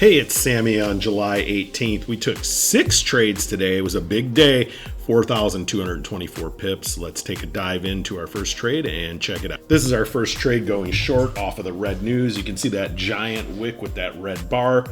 Hey, it's Sammy on July 18th. We took 6 trades today. It was a big day, 4,224 pips. Let's take a dive into our first trade and check it out. This is our first trade going short off of the red news. You can see that giant wick with that red bar.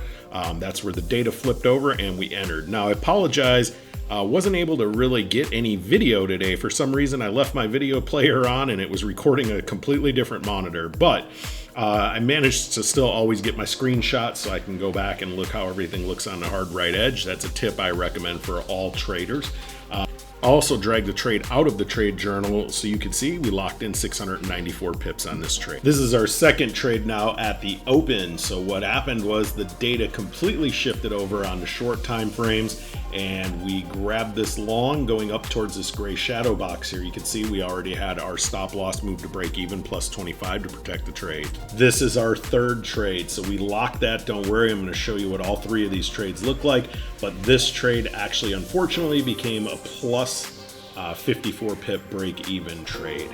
That's where the data flipped over and we entered. Now, I apologize. Wasn't able to really get any video today. For some reason, I left my video player on and it was recording a completely different monitor, but I managed to still always get my screenshots so I can go back and look how everything looks on the hard right edge. That's a tip I recommend for all traders. I also dragged the trade out of the trade journal so you can see we locked in 694 pips on this trade. This is our second trade now at the open. So what happened was the data completely shifted over on the short time frames and we grabbed this long going up towards this gray shadow box here. You can see we already had our stop loss move to break even plus 25 to protect the trade. This is our third trade. So we locked that. Don't worry, I'm going to show you what all three of these trades look like. But this trade actually unfortunately became a plus 54 pip break even trade.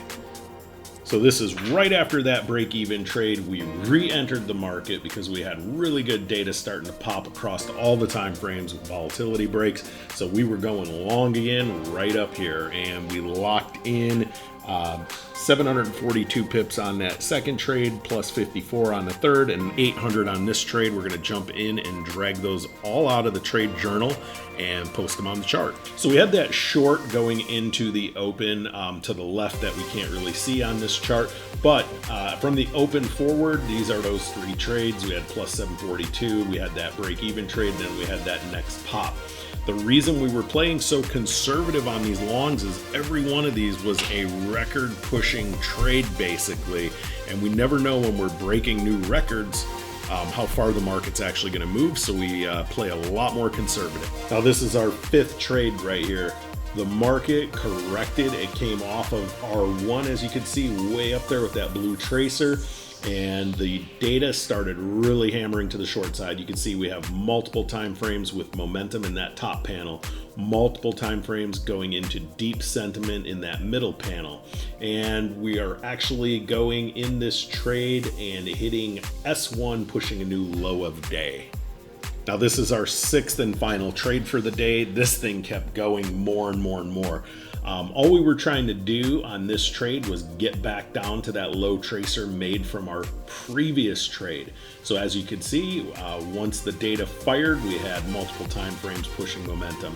So this is right after that break even trade. We re-entered the market because we had really good data starting to pop across all the time frames with volatility breaks. So we were going long again right up here and we locked in 742 pips on that second trade, plus 54 on the third, and 800 on this trade. We're going to jump in and drag those all out of the trade journal and post them on the chart. So we had that short going into the open to the left that we can't really see on this chart, but from the open forward, these are those three trades. We had plus 742, we had that break even trade, then we had that next pop. The reason we were playing so conservative on these longs is every one of these was a record pushing trade basically, and we never know when we're breaking new records how far the market's actually going to move, so we play a lot more conservative. Now this is our fifth trade right here. The market corrected. It came off of R1, as you can see, way up there with that blue tracer. And the data started really hammering to the short side. You can see we have multiple time frames with momentum in that top panel, multiple time frames going into deep sentiment in that middle panel. And we are actually going in this trade and hitting S1, pushing a new low of the day. Now this is our sixth and final trade for the day. This thing kept going more and more and more. All we were trying to do on this trade was get back down to that low tracer made from our previous trade. So as you can see, once the data fired, we had multiple time frames pushing momentum,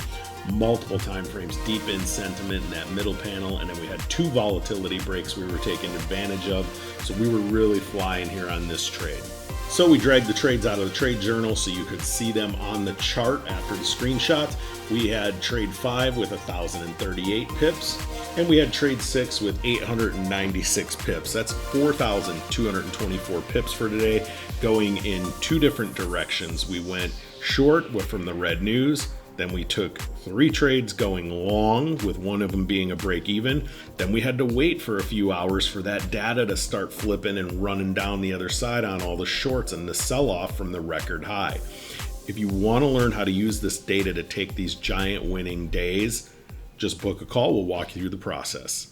multiple time frames deep in sentiment in that middle panel, and then we had 2 volatility breaks we were taking advantage of. So we were really flying here on this trade. So we dragged the trades out of the trade journal so you could see them on the chart after the screenshot. We had trade 5 with 1,038 pips, and we had trade 6 with 896 pips. That's 4,224 pips for today, going in 2 different directions. We went short from the red news. Then we took 3 trades going long, with one of them being a break even. Then we had to wait for a few hours for that data to start flipping and running down the other side on all the shorts and the sell-off from the record high. If you want to learn how to use this data to take these giant winning days, just book a call. We'll walk you through the process.